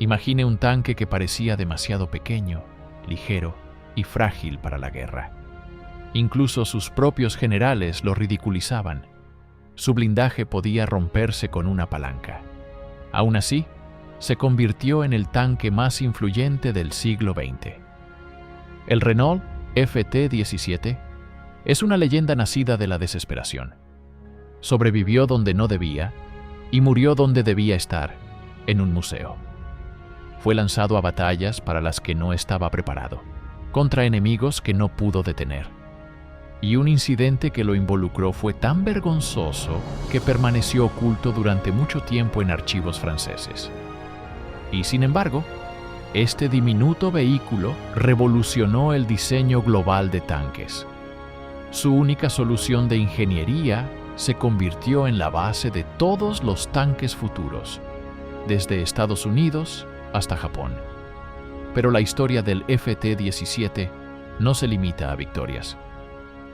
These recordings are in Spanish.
Imagine un tanque que parecía demasiado pequeño, ligero y frágil para la guerra. Incluso sus propios generales lo ridiculizaban. Su blindaje podía romperse con una palanca. Aún así, se convirtió en el tanque más influyente del siglo XX. El Renault FT-17 es una leyenda nacida de la desesperación. Sobrevivió donde no debía y murió donde debía estar, en un museo. Fue lanzado a batallas para las que no estaba preparado, contra enemigos que no pudo detener. Y un incidente que lo involucró fue tan vergonzoso que permaneció oculto durante mucho tiempo en archivos franceses. Y sin embargo, este diminuto vehículo revolucionó el diseño global de tanques. Su única solución de ingeniería se convirtió en la base de todos los tanques futuros, desde Estados Unidos hasta Japón. Pero la historia del FT-17 no se limita a victorias.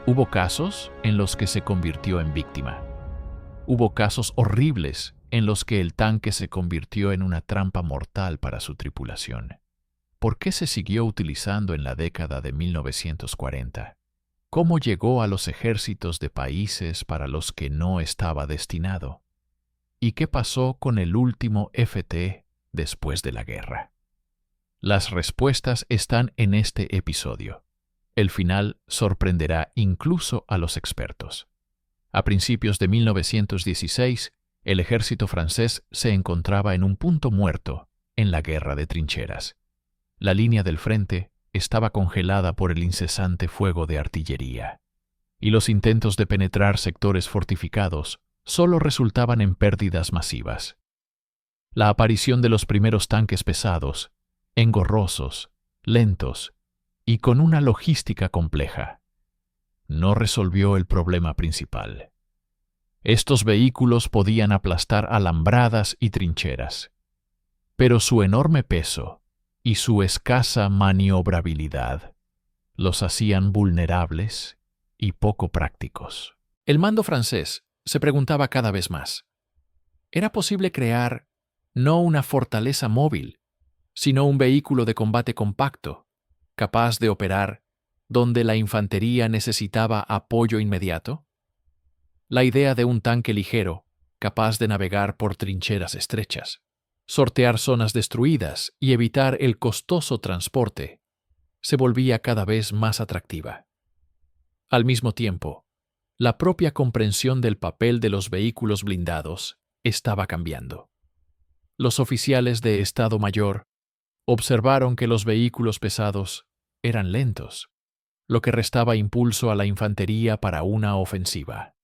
Hubo casos en los que se convirtió en víctima. Hubo casos horribles en los que el tanque se convirtió en una trampa mortal para su tripulación. ¿Por qué se siguió utilizando en la década de 1940? ¿Cómo llegó a los ejércitos de países para los que no estaba destinado? ¿Y qué pasó con el último FT después de la guerra? Las respuestas están en este episodio. El final sorprenderá incluso a los expertos. A principios de 1916, el ejército francés se encontraba en un punto muerto en la guerra de trincheras. La línea del frente estaba congelada por el incesante fuego de artillería, y los intentos de penetrar sectores fortificados solo resultaban en pérdidas masivas. La aparición de los primeros tanques pesados, engorrosos, lentos y con una logística compleja, no resolvió el problema principal. Estos vehículos podían aplastar alambradas y trincheras, pero su enorme peso y su escasa maniobrabilidad los hacían vulnerables y poco prácticos. El mando francés se preguntaba cada vez más: ¿era posible crear no una fortaleza móvil, sino un vehículo de combate compacto, capaz de operar donde la infantería necesitaba apoyo inmediato? La idea de un tanque ligero, capaz de navegar por trincheras estrechas, sortear zonas destruidas y evitar el costoso transporte, se volvía cada vez más atractiva. Al mismo tiempo, la propia comprensión del papel de los vehículos blindados estaba cambiando. Los oficiales de Estado Mayor observaron que los vehículos pesados eran lentos, lo que restaba impulso a la infantería para una ofensiva.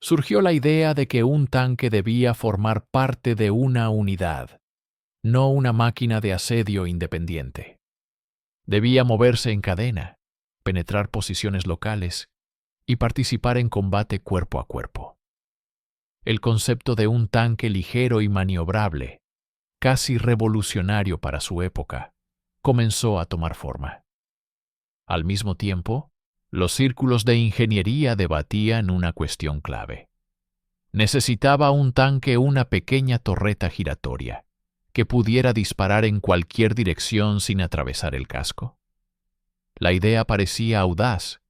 Surgió la idea de que un tanque debía formar parte de una unidad, no una máquina de asedio independiente. Debía moverse en cadena, penetrar posiciones locales y participar en combate cuerpo a cuerpo. El concepto de un tanque ligero y maniobrable, casi revolucionario para su época, comenzó a tomar forma. Al mismo tiempo, los círculos de ingeniería debatían una cuestión clave. Necesitaba un tanque una pequeña torreta giratoria que pudiera disparar en cualquier dirección sin atravesar el casco. La idea parecía audaz,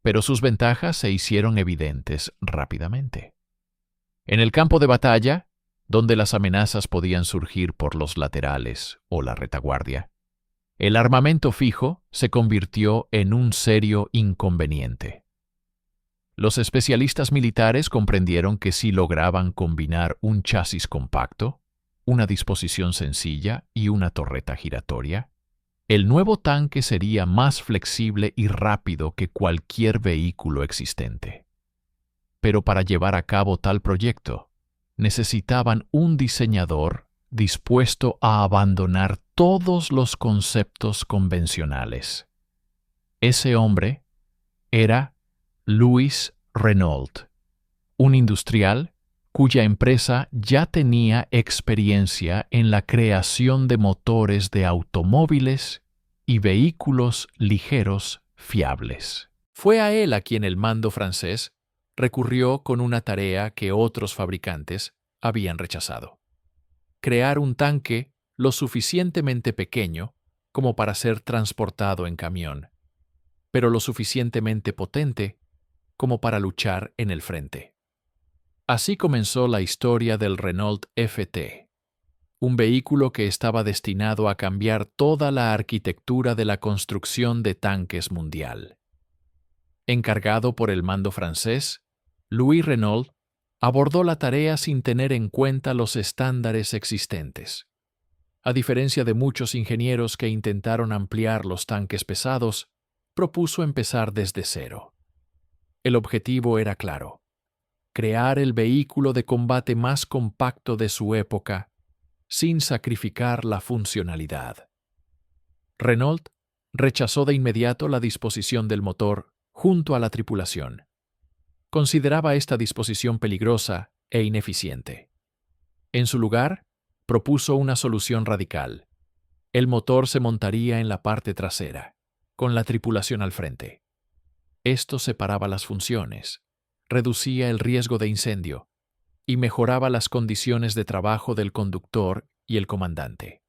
pero sus ventajas se hicieron evidentes rápidamente. En el campo de batalla, donde las amenazas podían surgir por los laterales o la retaguardia, el armamento fijo se convirtió en un serio inconveniente. Los especialistas militares comprendieron que si lograban combinar un chasis compacto, una disposición sencilla y una torreta giratoria, el nuevo tanque sería más flexible y rápido que cualquier vehículo existente. Pero para llevar a cabo tal proyecto, necesitaban un diseñador dispuesto a abandonar todos los conceptos convencionales. Ese hombre era Louis Renault, un industrial cuya empresa ya tenía experiencia en la creación de motores de automóviles y vehículos ligeros fiables. Fue a él a quien el mando francés recurrió con una tarea que otros fabricantes habían rechazado: crear un tanque lo suficientemente pequeño como para ser transportado en camión, pero lo suficientemente potente como para luchar en el frente. Así comenzó la historia del Renault FT, un vehículo que estaba destinado a cambiar toda la arquitectura de la construcción de tanques mundial. Encargado por el mando francés, Louis Renault abordó la tarea sin tener en cuenta los estándares existentes. A diferencia de muchos ingenieros que intentaron ampliar los tanques pesados, propuso empezar desde cero. El objetivo era claro: crear el vehículo de combate más compacto de su época, sin sacrificar la funcionalidad. Renault rechazó de inmediato la disposición del motor junto a la tripulación. Consideraba esta disposición peligrosa e ineficiente. En su lugar, propuso una solución radical. El motor se montaría en la parte trasera, con la tripulación al frente. Esto separaba las funciones, reducía el riesgo de incendio y mejoraba las condiciones de trabajo del conductor y el comandante.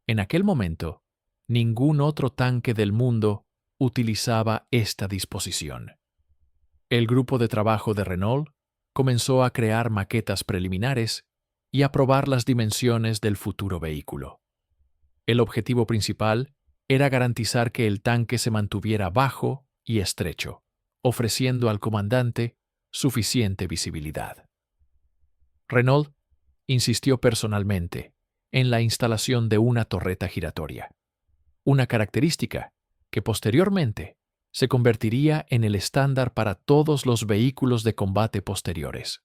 En aquel momento, ningún otro tanque del mundo utilizaba esta disposición. El grupo de trabajo de Renault comenzó a crear maquetas preliminares y a probar las dimensiones del futuro vehículo. El objetivo principal era garantizar que el tanque se mantuviera bajo y estrecho, ofreciendo al comandante suficiente visibilidad. Renault insistió personalmente en la instalación de una torreta giratoria, una característica que posteriormente se convertiría en el estándar para todos los vehículos de combate posteriores.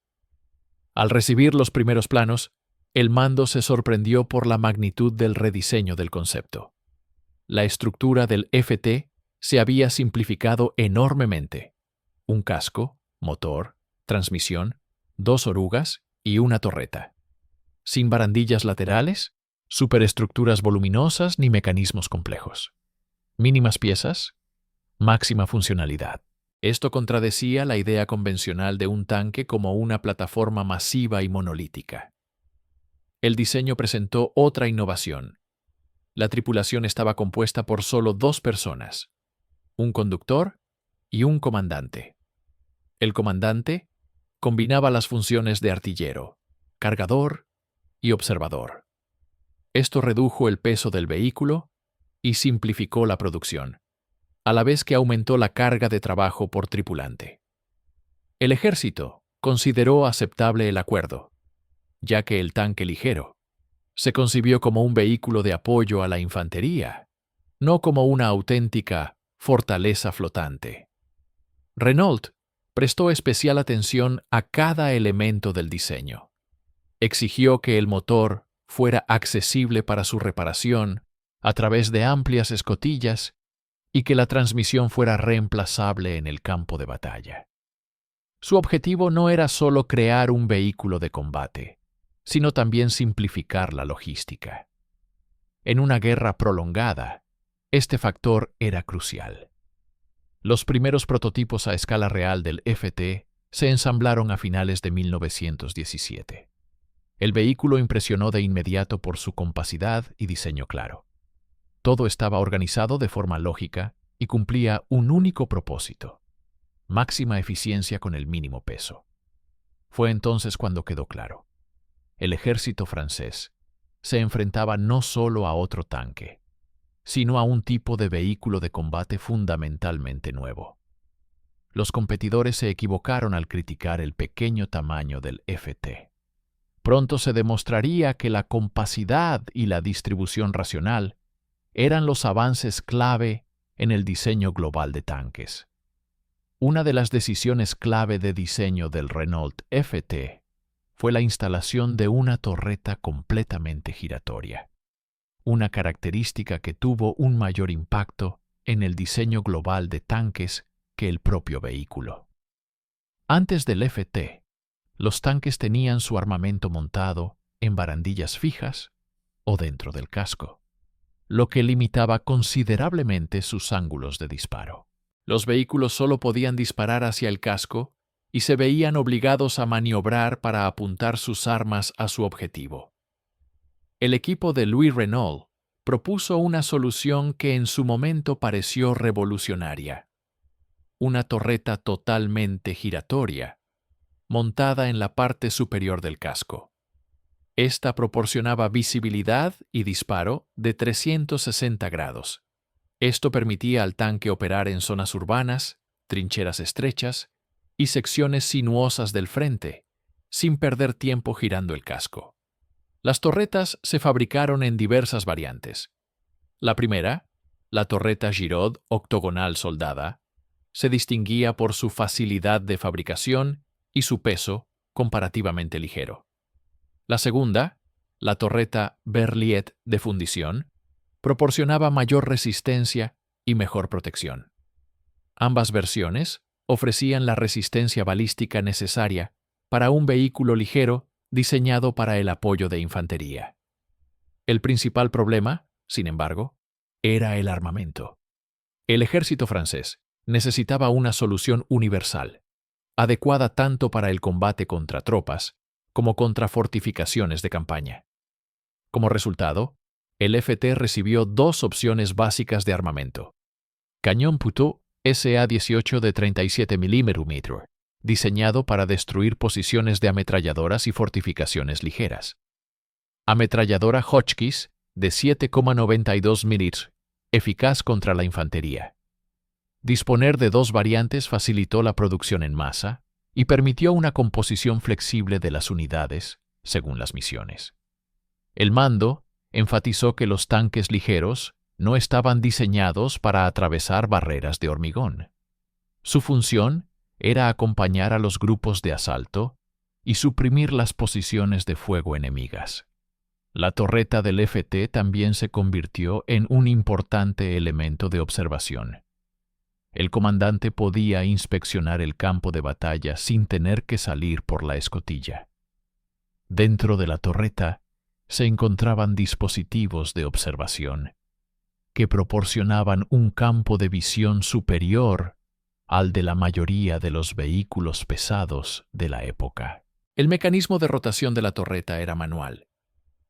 Al recibir los primeros planos, el mando se sorprendió por la magnitud del rediseño del concepto. La estructura del FT se había simplificado enormemente: un casco, motor, transmisión, 2 orugas y una torreta. Sin barandillas laterales, superestructuras voluminosas ni mecanismos complejos. Mínimas piezas, máxima funcionalidad. Esto contradecía la idea convencional de un tanque como una plataforma masiva y monolítica. El diseño presentó otra innovación. La tripulación estaba compuesta por solo 2 personas, un conductor y un comandante. El comandante combinaba las funciones de artillero, cargador y observador. Esto redujo el peso del vehículo y simplificó la producción, a la vez que aumentó la carga de trabajo por tripulante. El ejército consideró aceptable el acuerdo, ya que el tanque ligero se concibió como un vehículo de apoyo a la infantería, no como una auténtica fortaleza flotante. Renault prestó especial atención a cada elemento del diseño. Exigió que el motor fuera accesible para su reparación a través de amplias escotillas y que la transmisión fuera reemplazable en el campo de batalla. Su objetivo no era solo crear un vehículo de combate, sino también simplificar la logística. En una guerra prolongada, este factor era crucial. Los primeros prototipos a escala real del FT se ensamblaron a finales de 1917. El vehículo impresionó de inmediato por su compacidad y diseño claro. Todo estaba organizado de forma lógica y cumplía un único propósito: máxima eficiencia con el mínimo peso. Fue entonces cuando quedó claro: el ejército francés se enfrentaba no solo a otro tanque, sino a un tipo de vehículo de combate fundamentalmente nuevo. Los competidores se equivocaron al criticar el pequeño tamaño del FT. Pronto se demostraría que la compacidad y la distribución racional eran los avances clave en el diseño global de tanques. Una de las decisiones clave de diseño del Renault FT fue la instalación de una torreta completamente giratoria, una característica que tuvo un mayor impacto en el diseño global de tanques que el propio vehículo. Antes del FT, los tanques tenían su armamento montado en barandillas fijas o dentro del casco, lo que limitaba considerablemente sus ángulos de disparo. Los vehículos solo podían disparar hacia el casco y se veían obligados a maniobrar para apuntar sus armas a su objetivo. el equipo de Louis Renault propuso una solución que en su momento pareció revolucionaria. Una torreta totalmente giratoria, montada en la parte superior del casco. Esta proporcionaba visibilidad y disparo de 360 grados. Esto permitía al tanque operar en zonas urbanas, trincheras estrechas y secciones sinuosas del frente, sin perder tiempo girando el casco. Las torretas se fabricaron en diversas variantes. La primera, la torreta Giraud octogonal soldada, se distinguía por su facilidad de fabricación y su peso comparativamente ligero. La segunda, la torreta Berliet de fundición, proporcionaba mayor resistencia y mejor protección. Ambas versiones ofrecían la resistencia balística necesaria para un vehículo ligero diseñado para el apoyo de infantería. El principal problema, sin embargo, era el armamento. El ejército francés necesitaba una solución universal, adecuada tanto para el combate contra tropas como contra fortificaciones de campaña. Como resultado, el FT recibió dos opciones básicas de armamento. Cañón Puteaux SA-18 de 37 mm, diseñado para destruir posiciones de ametralladoras y fortificaciones ligeras. Ametralladora Hotchkiss de 7,92 mm, eficaz contra la infantería. Disponer de dos variantes facilitó la producción en masa y permitió una composición flexible de las unidades, según las misiones. El mando enfatizó que los tanques ligeros no estaban diseñados para atravesar barreras de hormigón. Su función era acompañar a los grupos de asalto y suprimir las posiciones de fuego enemigas. La torreta del FT también se convirtió en un importante elemento de observación. El comandante podía inspeccionar el campo de batalla sin tener que salir por la escotilla. Dentro de la torreta se encontraban dispositivos de observación que proporcionaban un campo de visión superior al de la mayoría de los vehículos pesados de la época. El mecanismo de rotación de la torreta era manual,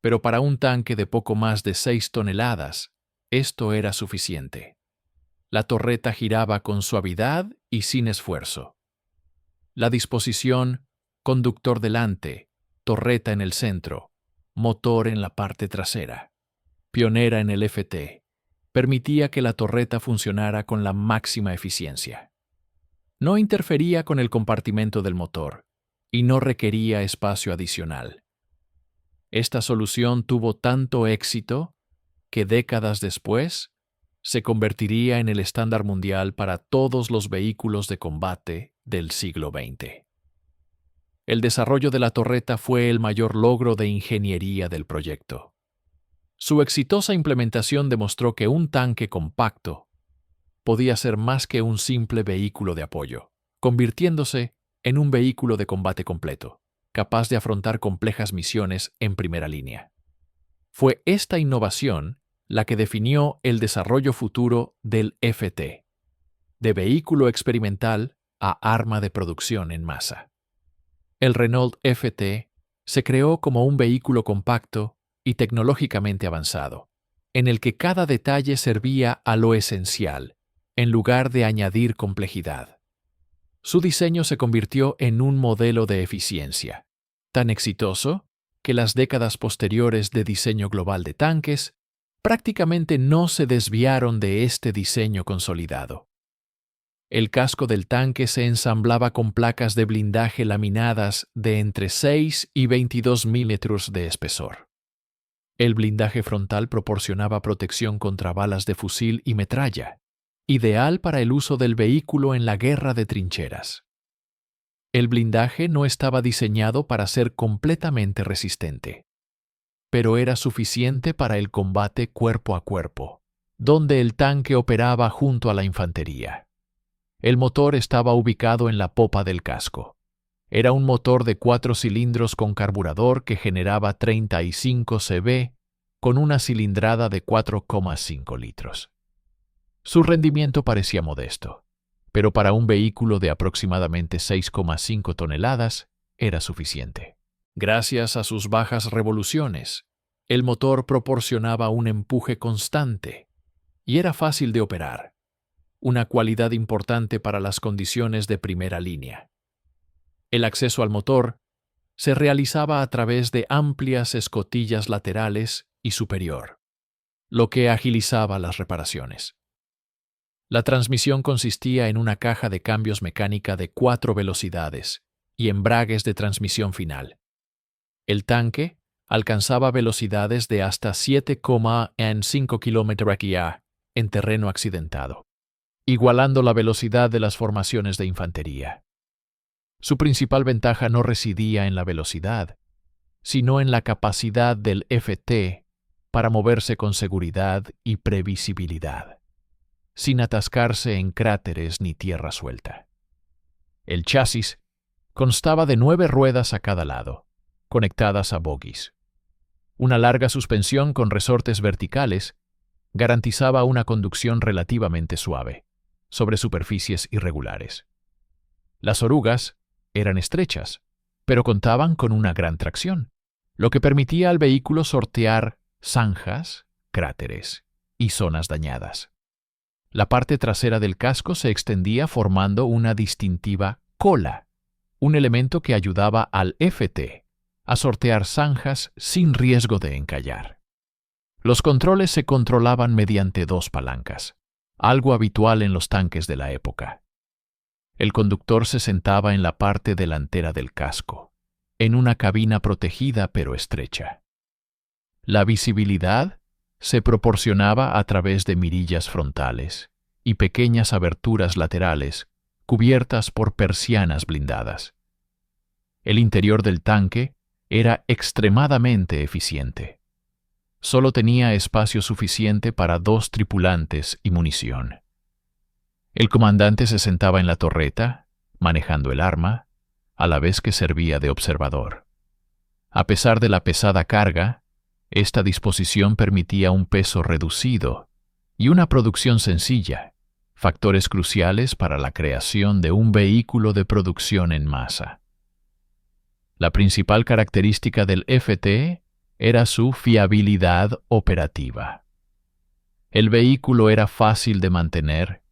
pero para un tanque de poco más de 6 toneladas, esto era suficiente. La torreta giraba con suavidad y sin esfuerzo. La disposición, conductor delante, torreta en el centro, motor en la parte trasera, pionera en el FT, permitía que la torreta funcionara con la máxima eficiencia. No interfería con el compartimento del motor y no requería espacio adicional. Esta solución tuvo tanto éxito que décadas después se convertiría en el estándar mundial para todos los vehículos de combate del siglo XX. El desarrollo de la torreta fue el mayor logro de ingeniería del proyecto. Su exitosa implementación demostró que un tanque compacto podía ser más que un simple vehículo de apoyo, convirtiéndose en un vehículo de combate completo, capaz de afrontar complejas misiones en primera línea. Fue esta innovación la que definió el desarrollo futuro del FT, de vehículo experimental a arma de producción en masa. El Renault FT se creó como un vehículo compacto y tecnológicamente avanzado, en el que cada detalle servía a lo esencial, en lugar de añadir complejidad. Su diseño se convirtió en un modelo de eficiencia, tan exitoso que las décadas posteriores de diseño global de tanques prácticamente no se desviaron de este diseño consolidado. El casco del tanque se ensamblaba con placas de blindaje laminadas de entre 6 y 22 milímetros de espesor. El blindaje frontal proporcionaba protección contra balas de fusil y metralla, ideal para el uso del vehículo en la guerra de trincheras. El blindaje no estaba diseñado para ser completamente resistente, pero era suficiente para el combate cuerpo a cuerpo, donde el tanque operaba junto a la infantería. El motor estaba ubicado en la popa del casco. Era un motor de 4 cilindros con carburador que generaba 35 cb con una cilindrada de 4,5 litros. Su rendimiento parecía modesto, pero para un vehículo de aproximadamente 6,5 toneladas era suficiente. Gracias a sus bajas revoluciones, El motor proporcionaba un empuje constante y era fácil de operar, una cualidad importante para las condiciones de primera línea. El acceso al motor se realizaba a través de amplias escotillas laterales y superior, lo que agilizaba las reparaciones. La transmisión consistía en una caja de cambios mecánica de 4 velocidades y embragues de transmisión final. El tanque alcanzaba velocidades de hasta 7,5 km/h en terreno accidentado, igualando la velocidad de las formaciones de infantería. Su principal ventaja no residía en la velocidad, sino en la capacidad del FT para moverse con seguridad y previsibilidad, sin atascarse en cráteres ni tierra suelta. El chasis constaba de 9 ruedas a cada lado, conectadas a bogies. Una larga suspensión con resortes verticales garantizaba una conducción relativamente suave sobre superficies irregulares. Las orugas eran estrechas, pero contaban con una gran tracción, lo que permitía al vehículo sortear zanjas, cráteres y zonas dañadas. La parte trasera del casco se extendía formando una distintiva cola, un elemento que ayudaba al FT a sortear zanjas sin riesgo de encallar. Los controles se controlaban mediante 2 palancas, algo habitual en los tanques de la época. El conductor se sentaba en la parte delantera del casco, en una cabina protegida pero estrecha. La visibilidad se proporcionaba a través de mirillas frontales y pequeñas aberturas laterales cubiertas por persianas blindadas. El interior del tanque era extremadamente eficiente. Solo tenía espacio suficiente para 2 tripulantes y munición. El comandante se sentaba en la torreta, manejando el arma, a la vez que servía de observador. A pesar de la pesada carga, esta disposición permitía un peso reducido y una producción sencilla, factores cruciales para la creación de un vehículo de producción en masa. La principal característica del FT era su fiabilidad operativa. El vehículo era fácil de mantener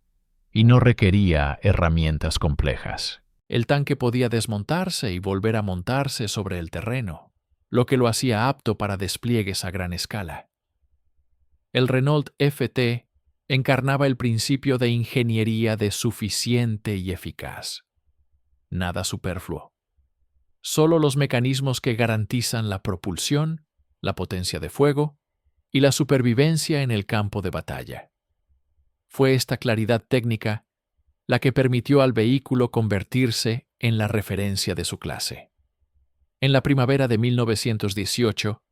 y no requería herramientas complejas. El tanque podía desmontarse y volver a montarse sobre el terreno, lo que lo hacía apto para despliegues a gran escala. El Renault FT encarnaba el principio de ingeniería de suficiente y eficaz. Nada superfluo. Solo los mecanismos que garantizan la propulsión, la potencia de fuego y la supervivencia en el campo de batalla. Fue esta claridad técnica la que permitió al vehículo convertirse en la referencia de su clase. En la primavera de 1918,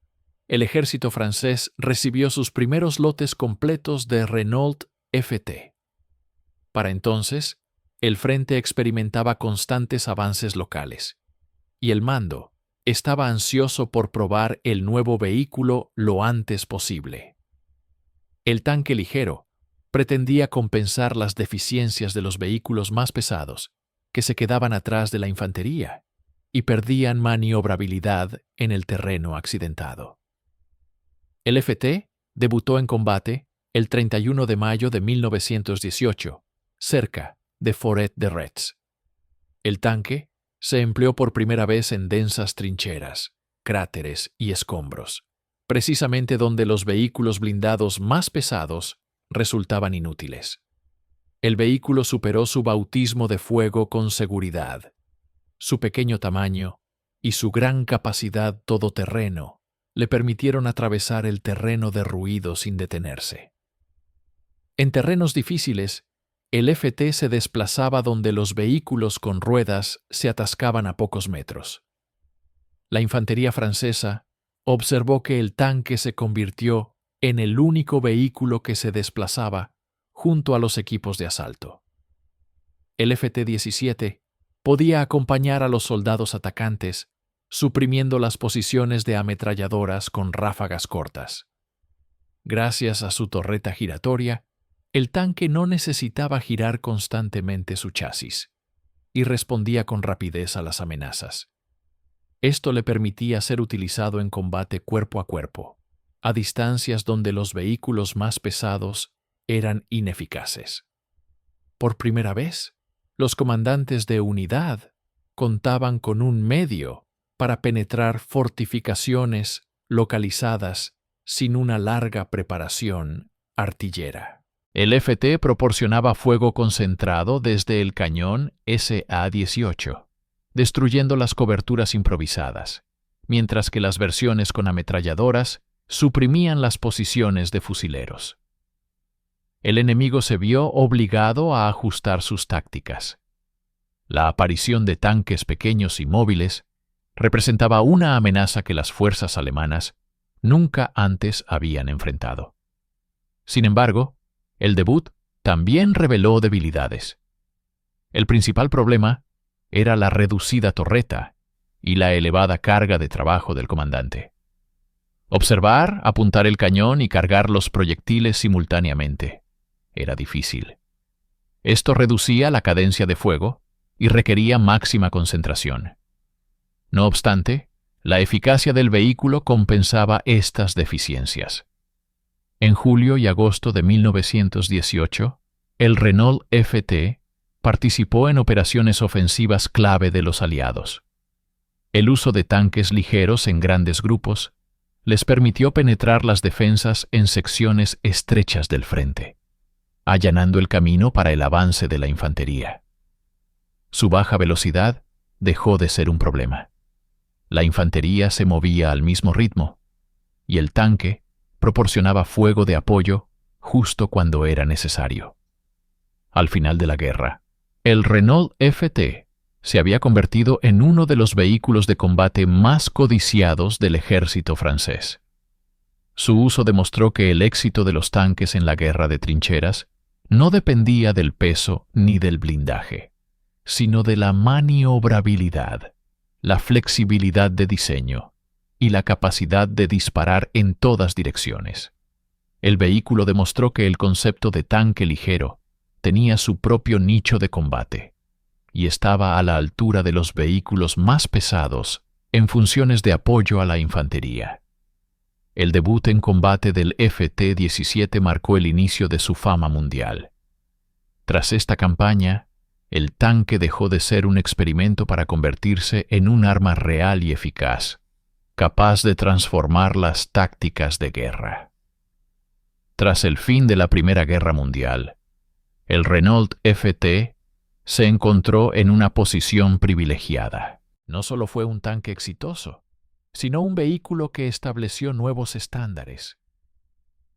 el ejército francés recibió sus primeros lotes completos de Renault FT. Para entonces, el frente experimentaba constantes avances locales, y el mando estaba ansioso por probar el nuevo vehículo lo antes posible. El tanque ligero pretendía compensar las deficiencias de los vehículos más pesados, que se quedaban atrás de la infantería y perdían maniobrabilidad en el terreno accidentado. El FT debutó en combate el 31 de mayo de 1918, cerca de Foret-de-Retz. El tanque se empleó por primera vez en densas trincheras, cráteres y escombros, precisamente donde los vehículos blindados más pesados resultaban inútiles. El vehículo superó su bautismo de fuego con seguridad. Su pequeño tamaño y su gran capacidad todoterreno le permitieron atravesar el terreno derruido sin detenerse. En terrenos difíciles, el FT se desplazaba donde los vehículos con ruedas se atascaban a pocos metros. La infantería francesa observó que el tanque se convirtió en el único vehículo que se desplazaba junto a los equipos de asalto. El FT-17 podía acompañar a los soldados atacantes, suprimiendo las posiciones de ametralladoras con ráfagas cortas. Gracias a su torreta giratoria, el tanque no necesitaba girar constantemente su chasis y respondía con rapidez a las amenazas. Esto le permitía ser utilizado en combate cuerpo a cuerpo, a distancias donde los vehículos más pesados eran ineficaces. Por primera vez, los comandantes de unidad contaban con un medio para penetrar fortificaciones localizadas sin una larga preparación artillera. El FT proporcionaba fuego concentrado desde el cañón SA-18, destruyendo las coberturas improvisadas, mientras que las versiones con ametralladoras suprimían las posiciones de fusileros. El enemigo se vio obligado a ajustar sus tácticas. La aparición de tanques pequeños y móviles representaba una amenaza que las fuerzas alemanas nunca antes habían enfrentado. Sin embargo, el debut también reveló debilidades. El principal problema era la reducida torreta y la elevada carga de trabajo del comandante. Observar, apuntar el cañón y cargar los proyectiles simultáneamente era difícil. Esto reducía la cadencia de fuego y requería máxima concentración. No obstante, la eficacia del vehículo compensaba estas deficiencias. En julio y agosto de 1918, el Renault FT participó en operaciones ofensivas clave de los aliados. El uso de tanques ligeros en grandes grupos les permitió penetrar las defensas en secciones estrechas del frente, allanando el camino para el avance de la infantería. Su baja velocidad dejó de ser un problema. La infantería se movía al mismo ritmo, y el tanque proporcionaba fuego de apoyo justo cuando era necesario. Al final de la guerra, el Renault FT se había convertido en uno de los vehículos de combate más codiciados del ejército francés. Su uso demostró que el éxito de los tanques en la guerra de trincheras no dependía del peso ni del blindaje, sino de la maniobrabilidad, la flexibilidad de diseño y la capacidad de disparar en todas direcciones. El vehículo demostró que el concepto de tanque ligero tenía su propio nicho de combate y estaba a la altura de los vehículos más pesados en funciones de apoyo a la infantería. El debut en combate del FT-17 marcó el inicio de su fama mundial. Tras esta campaña, el tanque dejó de ser un experimento para convertirse en un arma real y eficaz, capaz de transformar las tácticas de guerra. Tras el fin de la Primera Guerra Mundial, el Renault FT se encontró en una posición privilegiada. No solo fue un tanque exitoso, sino un vehículo que estableció nuevos estándares.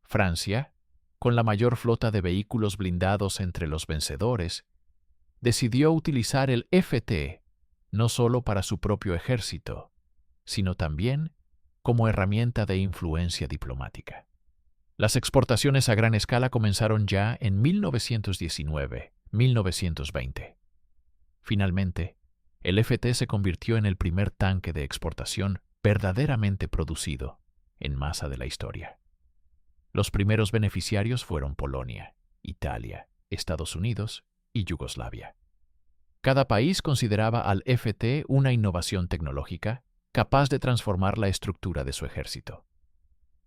Francia, con la mayor flota de vehículos blindados entre los vencedores, decidió utilizar el FT no solo para su propio ejército, sino también como herramienta de influencia diplomática. Las exportaciones a gran escala comenzaron ya en 1919-1920. Finalmente, el FT se convirtió en el primer tanque de exportación verdaderamente producido en masa de la historia. Los primeros beneficiarios fueron Polonia, Italia, Estados Unidos y Yugoslavia. Cada país consideraba al FT una innovación tecnológica capaz de transformar la estructura de su ejército.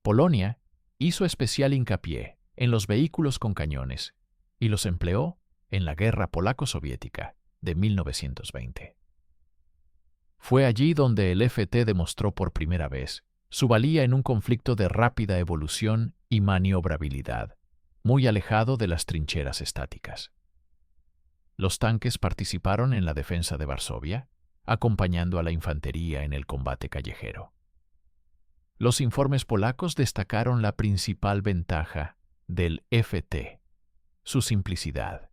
Polonia hizo especial hincapié en los vehículos con cañones y los empleó en la Guerra Polaco-Soviética de 1920. Fue allí donde el FT demostró por primera vez su valía en un conflicto de rápida evolución y maniobrabilidad, muy alejado de las trincheras estáticas. Los tanques participaron en la defensa de Varsovia, acompañando a la infantería en el combate callejero. Los informes polacos destacaron la principal ventaja del FT, su simplicidad.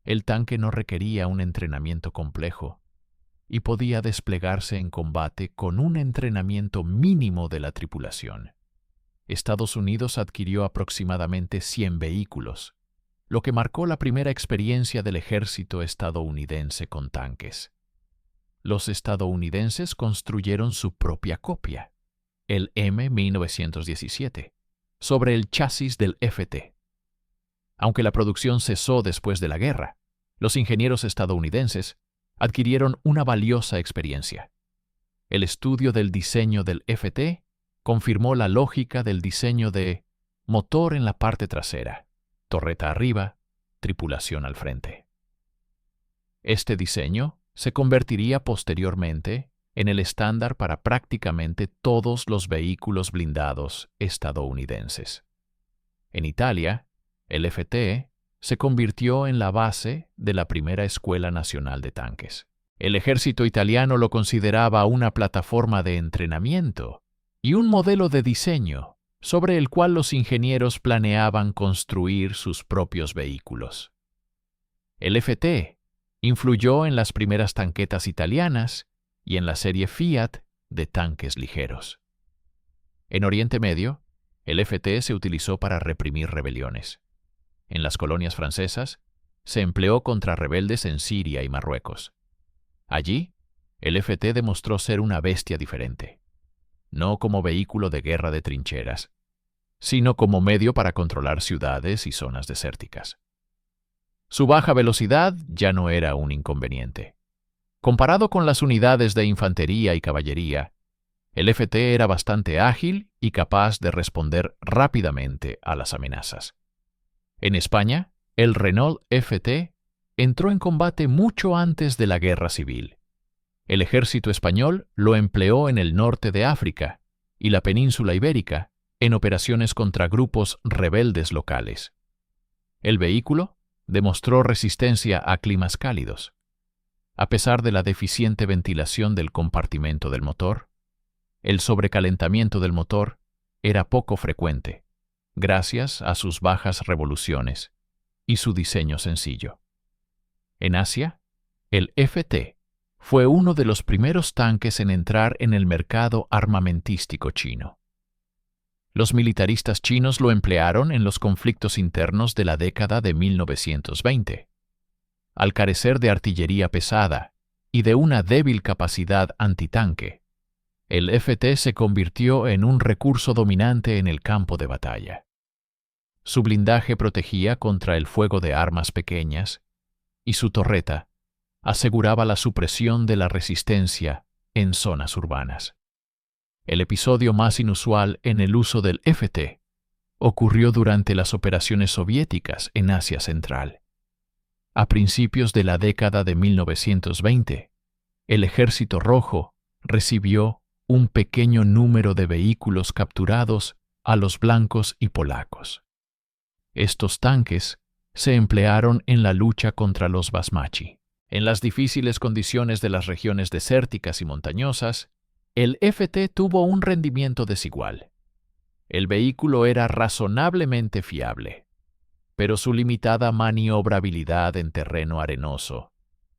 El tanque no requería un entrenamiento complejo y podía desplegarse en combate con un entrenamiento mínimo de la tripulación. Estados Unidos adquirió aproximadamente 100 vehículos, lo que marcó la primera experiencia del ejército estadounidense con tanques. Los estadounidenses construyeron su propia copia, el M-1917, sobre el chasis del FT. Aunque la producción cesó después de la guerra, los ingenieros estadounidenses adquirieron una valiosa experiencia. El estudio del diseño del FT confirmó la lógica del diseño de motor en la parte trasera, torreta arriba, tripulación al frente. Este diseño se convertiría posteriormente en el estándar para prácticamente todos los vehículos blindados estadounidenses. En Italia, el FT se convirtió en la base de la primera Escuela Nacional de Tanques. El ejército italiano lo consideraba una plataforma de entrenamiento y un modelo de diseño sobre el cual los ingenieros planeaban construir sus propios vehículos. El FT influyó en las primeras tanquetas italianas y en la serie Fiat de tanques ligeros. En Oriente Medio, el FT se utilizó para reprimir rebeliones. En las colonias francesas, se empleó contra rebeldes en Siria y Marruecos. Allí, el FT demostró ser una bestia diferente, no como vehículo de guerra de trincheras, sino como medio para controlar ciudades y zonas desérticas. Su baja velocidad ya no era un inconveniente. Comparado con las unidades de infantería y caballería, el FT era bastante ágil y capaz de responder rápidamente a las amenazas. En España, el Renault FT entró en combate mucho antes de la Guerra Civil. El ejército español lo empleó en el norte de África y la península ibérica en operaciones contra grupos rebeldes locales. El vehículo demostró resistencia a climas cálidos. A pesar de la deficiente ventilación del compartimento del motor, el sobrecalentamiento del motor era poco frecuente, gracias a sus bajas revoluciones y su diseño sencillo. En Asia, el FT fue uno de los primeros tanques en entrar en el mercado armamentístico chino. Los militaristas chinos lo emplearon en los conflictos internos de la década de 1920. Al carecer de artillería pesada y de una débil capacidad antitanque, el FT se convirtió en un recurso dominante en el campo de batalla. Su blindaje protegía contra el fuego de armas pequeñas y su torreta aseguraba la supresión de la resistencia en zonas urbanas. El episodio más inusual en el uso del FT ocurrió durante las operaciones soviéticas en Asia Central. A principios de la década de 1920, el Ejército Rojo recibió un pequeño número de vehículos capturados a los blancos y polacos. Estos tanques se emplearon en la lucha contra los basmachi. En las difíciles condiciones de las regiones desérticas y montañosas, el FT tuvo un rendimiento desigual. El vehículo era razonablemente fiable, pero su limitada maniobrabilidad en terreno arenoso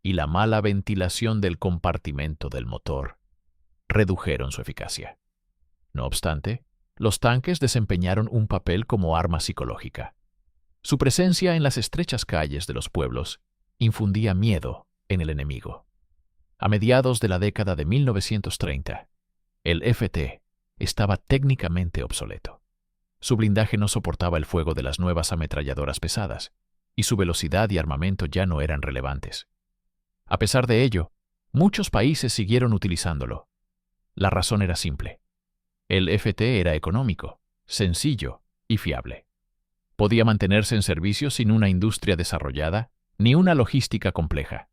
y la mala ventilación del compartimento del motor redujeron su eficacia. No obstante, los tanques desempeñaron un papel como arma psicológica. Su presencia en las estrechas calles de los pueblos infundía miedo en el enemigo. A mediados de la década de 1930, el FT estaba técnicamente obsoleto. Su blindaje no soportaba el fuego de las nuevas ametralladoras pesadas, y su velocidad y armamento ya no eran relevantes. A pesar de ello, muchos países siguieron utilizándolo. La razón era simple. El FT era económico, sencillo y fiable. Podía mantenerse en servicio sin una industria desarrollada ni una logística compleja.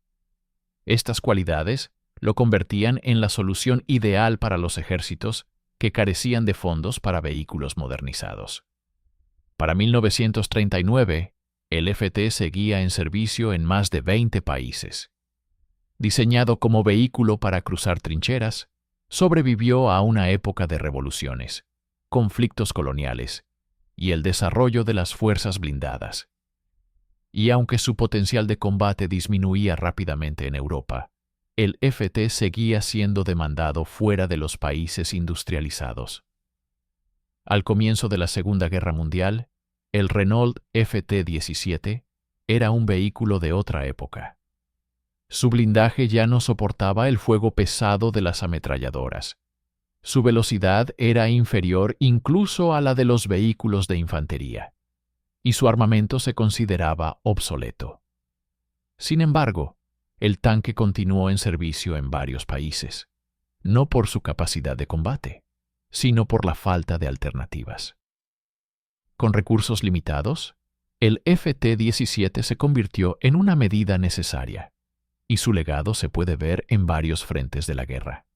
Estas cualidades lo convertían en la solución ideal para los ejércitos que carecían de fondos para vehículos modernizados. Para 1939, el FT seguía en servicio en más de 20 países. Diseñado como vehículo para cruzar trincheras, sobrevivió a una época de revoluciones, conflictos coloniales y el desarrollo de las fuerzas blindadas. Y aunque su potencial de combate disminuía rápidamente en Europa, el FT seguía siendo demandado fuera de los países industrializados. Al comienzo de la Segunda Guerra Mundial, el Renault FT-17 era un vehículo de otra época. Su blindaje ya no soportaba el fuego pesado de las ametralladoras. Su velocidad era inferior incluso a la de los vehículos de infantería, y su armamento se consideraba obsoleto. Sin embargo, el tanque continuó en servicio en varios países, no por su capacidad de combate, sino por la falta de alternativas. Con recursos limitados, el FT-17 se convirtió en una medida necesaria, y su legado se puede ver en varios frentes de la guerra.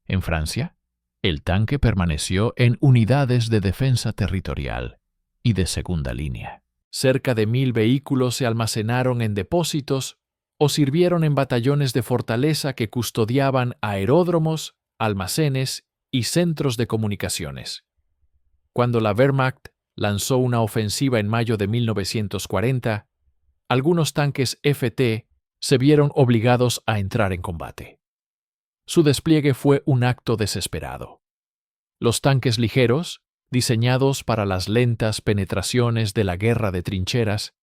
En Francia, el tanque permaneció en unidades de defensa territorial y de segunda línea. Cerca de 1.000 vehículos se almacenaron en depósitos o sirvieron en batallones de fortaleza que custodiaban aeródromos, almacenes y centros de comunicaciones. Cuando la Wehrmacht lanzó una ofensiva en mayo de 1940, algunos tanques FT se vieron obligados a entrar en combate. Su despliegue fue un acto desesperado. Los tanques ligeros, diseñados para las lentas penetraciones de la guerra de trincheras,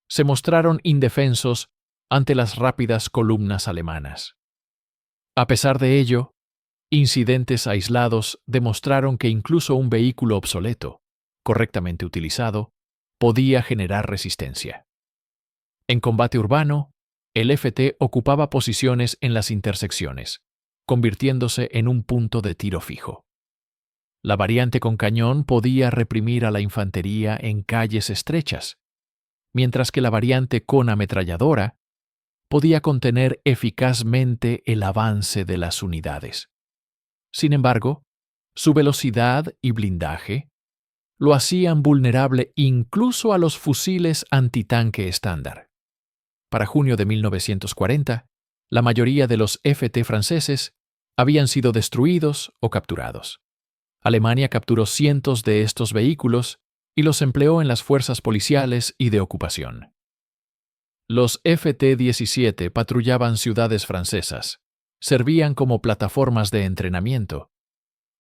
se mostraron indefensos ante las rápidas columnas alemanas. A pesar de ello, incidentes aislados demostraron que incluso un vehículo obsoleto, correctamente utilizado, podía generar resistencia. En combate urbano, el FT ocupaba posiciones en las intersecciones, convirtiéndose en un punto de tiro fijo. La variante con cañón podía reprimir a la infantería en calles estrechas, mientras que la variante con ametralladora podía contener eficazmente el avance de las unidades. Sin embargo, su velocidad y blindaje lo hacían vulnerable incluso a los fusiles antitanque estándar. Para junio de 1940, la mayoría de los FT franceses habían sido destruidos o capturados. Alemania capturó cientos de estos vehículos y los empleó en las fuerzas policiales y de ocupación. Los FT-17 patrullaban ciudades francesas, servían como plataformas de entrenamiento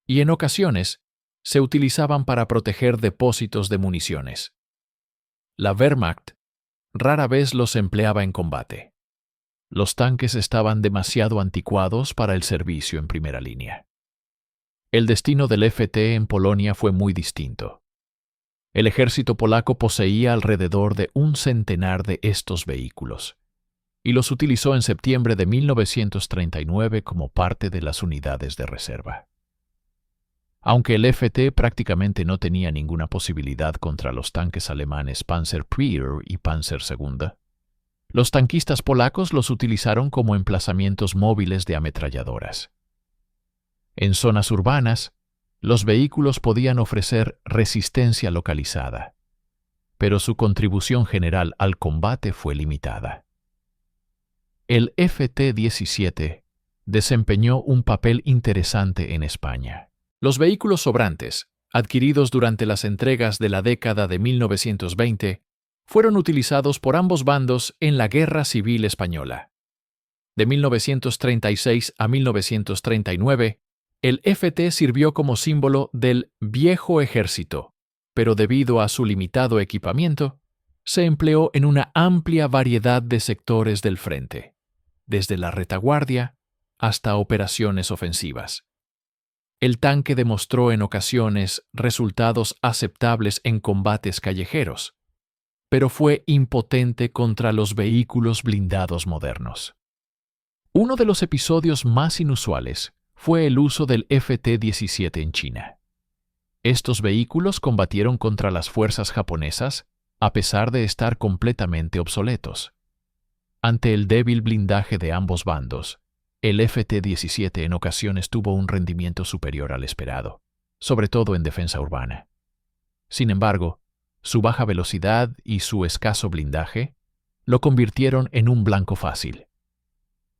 y en ocasiones se utilizaban para proteger depósitos de municiones. La Wehrmacht rara vez los empleaba en combate. Los tanques estaban demasiado anticuados para el servicio en primera línea. El destino del FT en Polonia fue muy distinto. El ejército polaco poseía alrededor de 100 de estos vehículos y los utilizó en septiembre de 1939 como parte de las unidades de reserva. Aunque el FT prácticamente no tenía ninguna posibilidad contra los tanques alemanes Panzerabwehr y Panzer II, los tanquistas polacos los utilizaron como emplazamientos móviles de ametralladoras. En zonas urbanas, los vehículos podían ofrecer resistencia localizada, pero su contribución general al combate fue limitada. El FT-17 desempeñó un papel interesante en España. Los vehículos sobrantes, adquiridos durante las entregas de la década de 1920, fueron utilizados por ambos bandos en la Guerra Civil Española. De 1936 a 1939, el FT sirvió como símbolo del viejo ejército, pero debido a su limitado equipamiento, se empleó en una amplia variedad de sectores del frente, desde la retaguardia hasta operaciones ofensivas. El tanque demostró en ocasiones resultados aceptables en combates callejeros, pero fue impotente contra los vehículos blindados modernos. Uno de los episodios más inusuales fue el uso del FT-17 en China. Estos vehículos combatieron contra las fuerzas japonesas a pesar de estar completamente obsoletos. Ante el débil blindaje de ambos bandos, el FT-17 en ocasiones tuvo un rendimiento superior al esperado, sobre todo en defensa urbana. Sin embargo, su baja velocidad y su escaso blindaje lo convirtieron en un blanco fácil.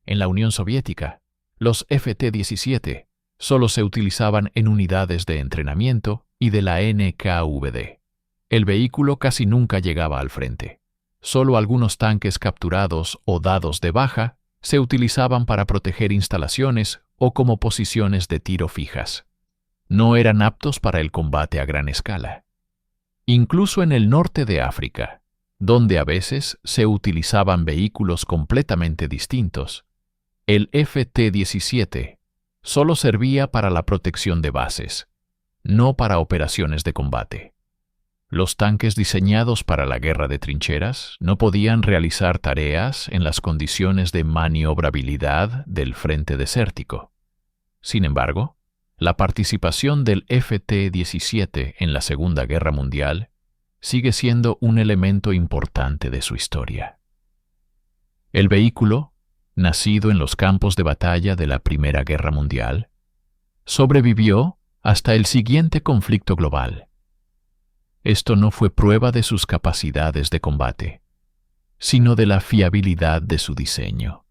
En la Unión Soviética, los FT-17 solo se utilizaban en unidades de entrenamiento y de la NKVD. El vehículo casi nunca llegaba al frente. Solo algunos tanques capturados o dados de baja se utilizaban para proteger instalaciones o como posiciones de tiro fijas. No eran aptos para el combate a gran escala. Incluso en el norte de África, donde a veces se utilizaban vehículos completamente distintos, el FT-17 solo servía para la protección de bases, no para operaciones de combate. Los tanques diseñados para la guerra de trincheras no podían realizar tareas en las condiciones de maniobrabilidad del frente desértico. Sin embargo, La participación del FT-17 en la Segunda Guerra Mundial sigue siendo un elemento importante de su historia. El vehículo, nacido en los campos de batalla de la Primera Guerra Mundial, sobrevivió hasta el siguiente conflicto global. Esto no fue prueba de sus capacidades de combate, sino de la fiabilidad de su diseño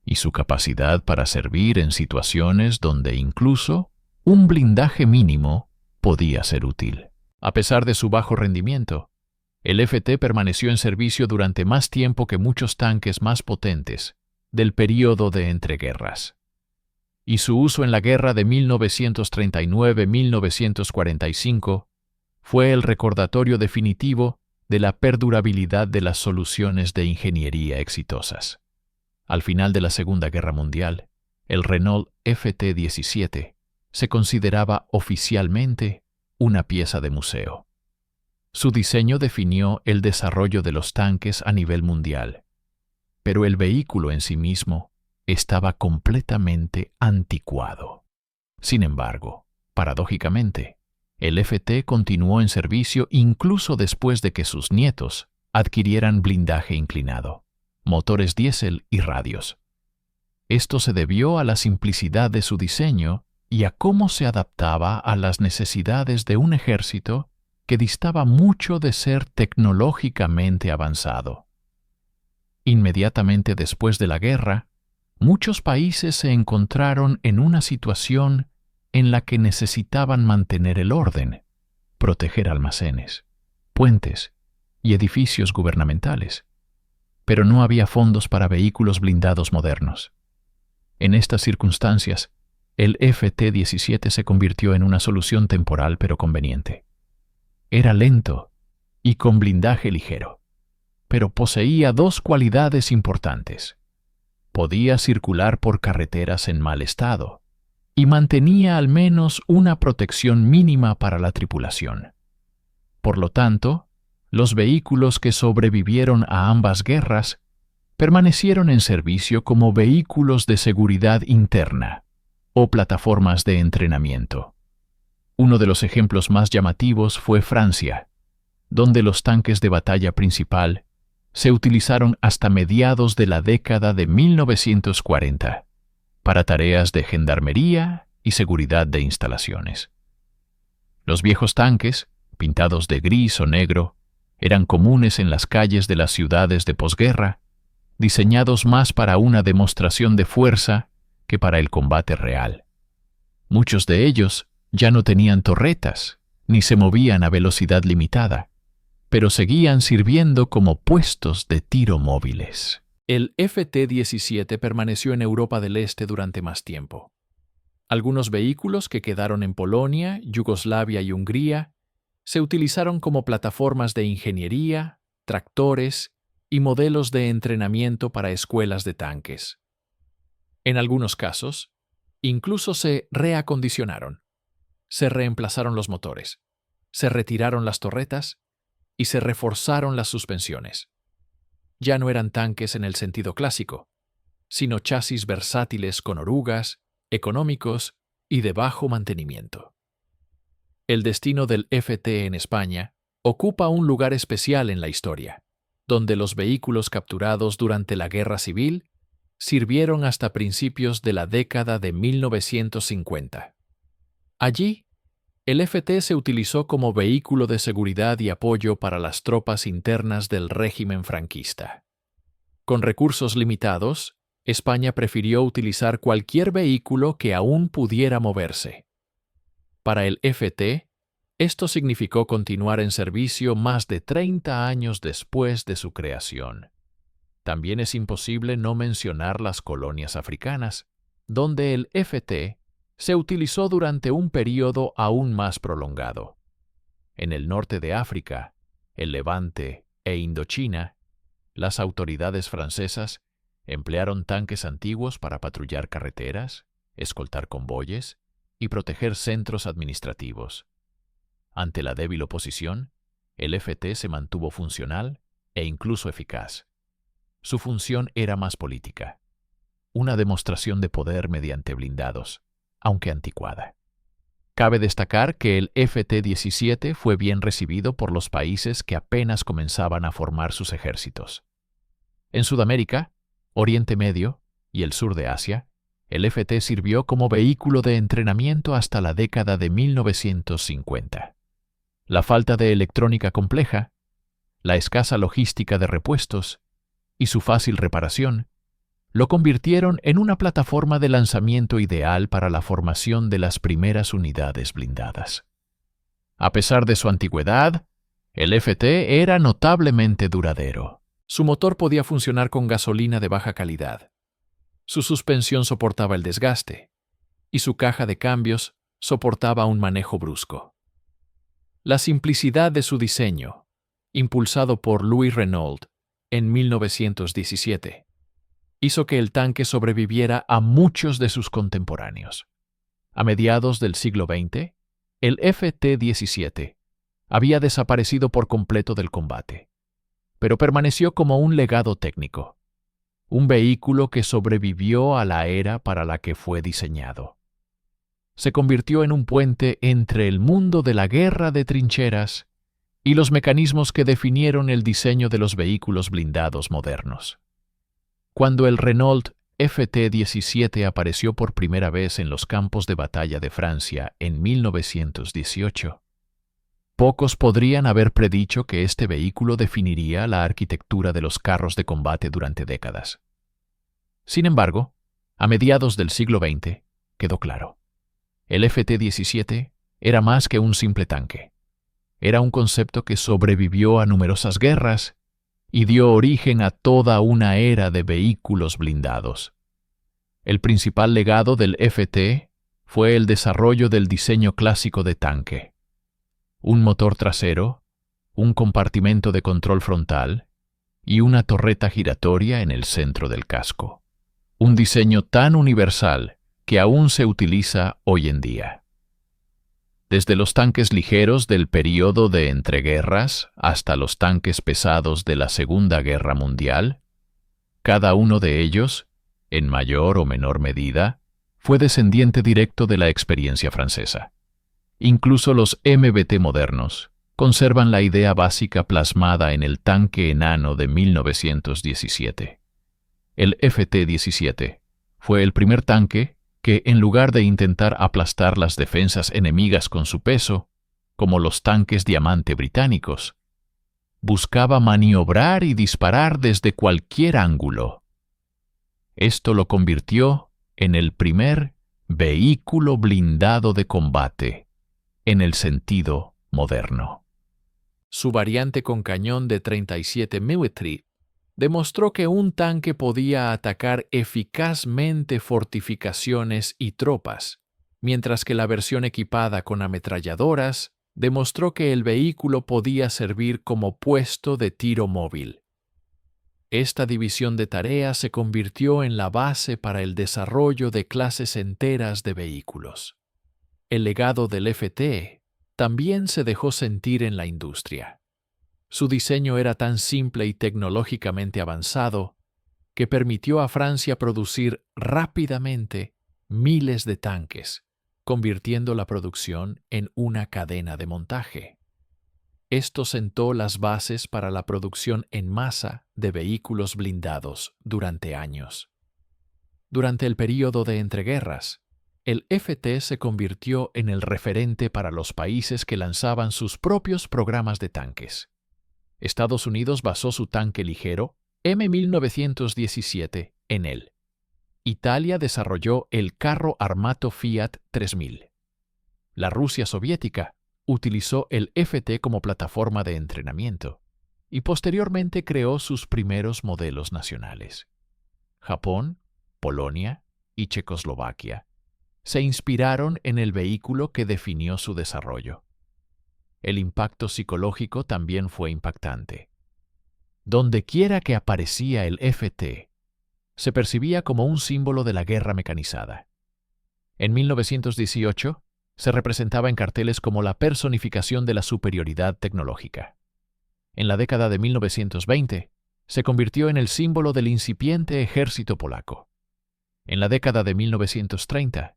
y su capacidad para servir en situaciones donde incluso un blindaje mínimo podía ser útil. A pesar de su bajo rendimiento, el FT permaneció en servicio durante más tiempo que muchos tanques más potentes del período de entreguerras. Y su uso en la guerra de 1939-1945 fue el recordatorio definitivo de la perdurabilidad de las soluciones de ingeniería exitosas. Al final de la Segunda Guerra Mundial, el Renault FT-17 se consideraba oficialmente una pieza de museo. Su diseño definió el desarrollo de los tanques a nivel mundial, pero el vehículo en sí mismo estaba completamente anticuado. Sin embargo, paradójicamente, el FT continuó en servicio incluso después de que sus nietos adquirieran blindaje inclinado, motores diésel y radios. Esto se debió a la simplicidad de su diseño y a cómo se adaptaba a las necesidades de un ejército que distaba mucho de ser tecnológicamente avanzado. Inmediatamente después de la guerra, muchos países se encontraron en una situación en la que necesitaban mantener el orden, proteger almacenes, puentes y edificios gubernamentales, pero no había fondos para vehículos blindados modernos. En estas circunstancias, el FT-17 se convirtió en una solución temporal pero conveniente. Era lento y con blindaje ligero, pero poseía dos cualidades importantes. Podía circular por carreteras en mal estado y mantenía al menos una protección mínima para la tripulación. Por lo tanto, los vehículos que sobrevivieron a ambas guerras permanecieron en servicio como vehículos de seguridad interna o plataformas de entrenamiento. Uno de los ejemplos más llamativos fue Francia, donde los tanques de batalla principal se utilizaron hasta mediados de la década de 1940 para tareas de gendarmería y seguridad de instalaciones. Los viejos tanques, pintados de gris o negro, eran comunes en las calles de las ciudades de posguerra, diseñados más para una demostración de fuerza que para el combate real. Muchos de ellos ya no tenían torretas, ni se movían a velocidad limitada, pero seguían sirviendo como puestos de tiro móviles. El FT-17 permaneció en Europa del Este durante más tiempo. Algunos vehículos que quedaron en Polonia, Yugoslavia y Hungría se utilizaron como plataformas de ingeniería, tractores y modelos de entrenamiento para escuelas de tanques. En algunos casos, incluso se reacondicionaron, se reemplazaron los motores, se retiraron las torretas y se reforzaron las suspensiones. Ya no eran tanques en el sentido clásico, sino chasis versátiles con orugas, económicos y de bajo mantenimiento. El destino del FT en España ocupa un lugar especial en la historia, donde los vehículos capturados durante la Guerra Civil sirvieron hasta principios de la década de 1950. Allí, el FT se utilizó como vehículo de seguridad y apoyo para las tropas internas del régimen franquista. Con recursos limitados, España prefirió utilizar cualquier vehículo que aún pudiera moverse. Para el FT, esto significó continuar en servicio más de 30 años después de su creación. También es imposible no mencionar las colonias africanas, donde el FT se utilizó durante un período aún más prolongado. En el norte de África, el Levante e Indochina, las autoridades francesas emplearon tanques antiguos para patrullar carreteras, escoltar convoyes y proteger centros administrativos. Ante la débil oposición, el FT se mantuvo funcional e incluso eficaz. Su función era más política, una demostración de poder mediante blindados, aunque anticuada. Cabe destacar que el FT-17 fue bien recibido por los países que apenas comenzaban a formar sus ejércitos. En Sudamérica, Oriente Medio y el sur de Asia, el FT sirvió como vehículo de entrenamiento hasta la década de 1950. La falta de electrónica compleja, la escasa logística de repuestos y su fácil reparación lo convirtieron en una plataforma de lanzamiento ideal para la formación de las primeras unidades blindadas. A pesar de su antigüedad, el FT era notablemente duradero. Su motor podía funcionar con gasolina de baja calidad. Su suspensión soportaba el desgaste y su caja de cambios soportaba un manejo brusco. La simplicidad de su diseño, impulsado por Louis Renault en 1917, hizo que el tanque sobreviviera a muchos de sus contemporáneos. A mediados del siglo XX, el FT-17 había desaparecido por completo del combate, pero permaneció como un legado técnico, un vehículo que sobrevivió a la era para la que fue diseñado. Se convirtió en un puente entre el mundo de la guerra de trincheras y los mecanismos que definieron el diseño de los vehículos blindados modernos. Cuando el Renault FT-17 apareció por primera vez en los campos de batalla de Francia en 1918, pocos podrían haber predicho que este vehículo definiría la arquitectura de los carros de combate durante décadas. Sin embargo, a mediados del siglo XX, quedó claro. El FT-17 era más que un simple tanque. Era un concepto que sobrevivió a numerosas guerras y dio origen a toda una era de vehículos blindados. El principal legado del FT fue el desarrollo del diseño clásico de tanque. Un motor trasero, un compartimento de control frontal y una torreta giratoria en el centro del casco. Un diseño tan universal que aún se utiliza hoy en día. Desde los tanques ligeros del período de entreguerras hasta los tanques pesados de la Segunda Guerra Mundial, cada uno de ellos, en mayor o menor medida, fue descendiente directo de la experiencia francesa. Incluso los MBT modernos conservan la idea básica plasmada en el tanque enano de 1917. El FT-17 fue el primer tanque que, en lugar de intentar aplastar las defensas enemigas con su peso, como los tanques diamante británicos, buscaba maniobrar y disparar desde cualquier ángulo. Esto lo convirtió en el primer vehículo blindado de combate, en el sentido moderno. Su variante con cañón de 37 mm demostró que un tanque podía atacar eficazmente fortificaciones y tropas, mientras que la versión equipada con ametralladoras demostró que el vehículo podía servir como puesto de tiro móvil. Esta división de tareas se convirtió en la base para el desarrollo de clases enteras de vehículos. El legado del FT también se dejó sentir en la industria. Su diseño era tan simple y tecnológicamente avanzado que permitió a Francia producir rápidamente miles de tanques, convirtiendo la producción en una cadena de montaje. Esto sentó las bases para la producción en masa de vehículos blindados durante años. Durante el período de entreguerras, el FT se convirtió en el referente para los países que lanzaban sus propios programas de tanques. Estados Unidos basó su tanque ligero M1917 en él. Italia desarrolló el carro armato Fiat 3000. La Rusia soviética utilizó el FT como plataforma de entrenamiento y posteriormente creó sus primeros modelos nacionales. Japón, Polonia y Checoslovaquia se inspiraron en el vehículo que definió su desarrollo. El impacto psicológico también fue impactante. Dondequiera que aparecía el FT, se percibía como un símbolo de la guerra mecanizada. En 1918, se representaba en carteles como la personificación de la superioridad tecnológica. En la década de 1920, se convirtió en el símbolo del incipiente ejército polaco. En la década de 1930,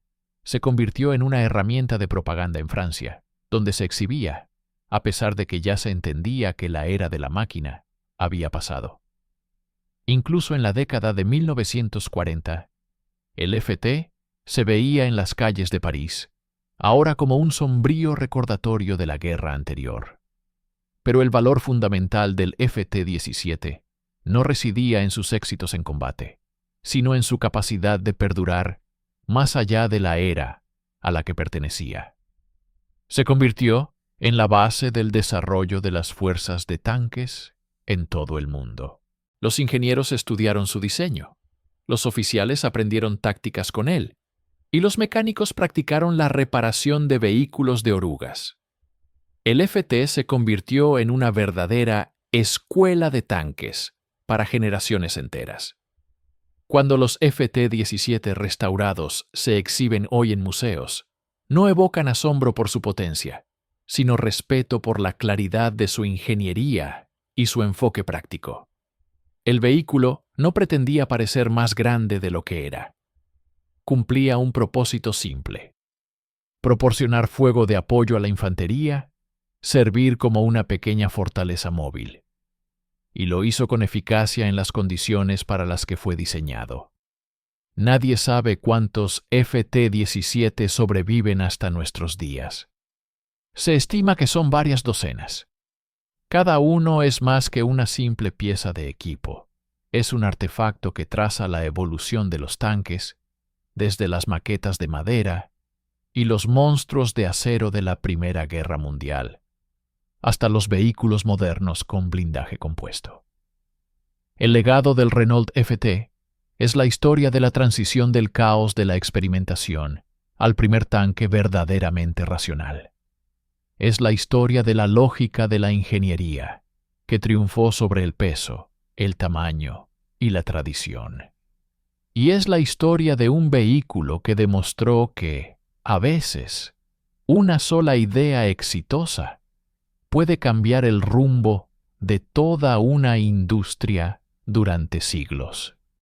se convirtió en una herramienta de propaganda en Francia, donde se exhibía, a pesar de que ya se entendía que la era de la máquina había pasado. Incluso en la década de 1940, el FT se veía en las calles de París, ahora como un sombrío recordatorio de la guerra anterior. Pero el valor fundamental del FT-17 no residía en sus éxitos en combate, sino en su capacidad de perdurar más allá de la era a la que pertenecía. Se convirtió en la base del desarrollo de las fuerzas de tanques en todo el mundo. Los ingenieros estudiaron su diseño, los oficiales aprendieron tácticas con él, y los mecánicos practicaron la reparación de vehículos de orugas. El FT se convirtió en una verdadera escuela de tanques para generaciones enteras. Cuando los FT-17 restaurados se exhiben hoy en museos, no evocan asombro por su potencia, sino respeto por la claridad de su ingeniería y su enfoque práctico. El vehículo no pretendía parecer más grande de lo que era. Cumplía un propósito simple: proporcionar fuego de apoyo a la infantería, servir como una pequeña fortaleza móvil. Y lo hizo con eficacia en las condiciones para las que fue diseñado. Nadie sabe cuántos FT-17 sobreviven hasta nuestros días. Se estima que son varias docenas. Cada uno es más que una simple pieza de equipo. Es un artefacto que traza la evolución de los tanques, desde las maquetas de madera y los monstruos de acero de la Primera Guerra Mundial, hasta los vehículos modernos con blindaje compuesto. El legado del Renault FT es la historia de la transición del caos de la experimentación al primer tanque verdaderamente racional. Es la historia de la lógica de la ingeniería, que triunfó sobre el peso, el tamaño y la tradición. Y es la historia de un vehículo que demostró que, a veces, una sola idea exitosa puede cambiar el rumbo de toda una industria durante siglos.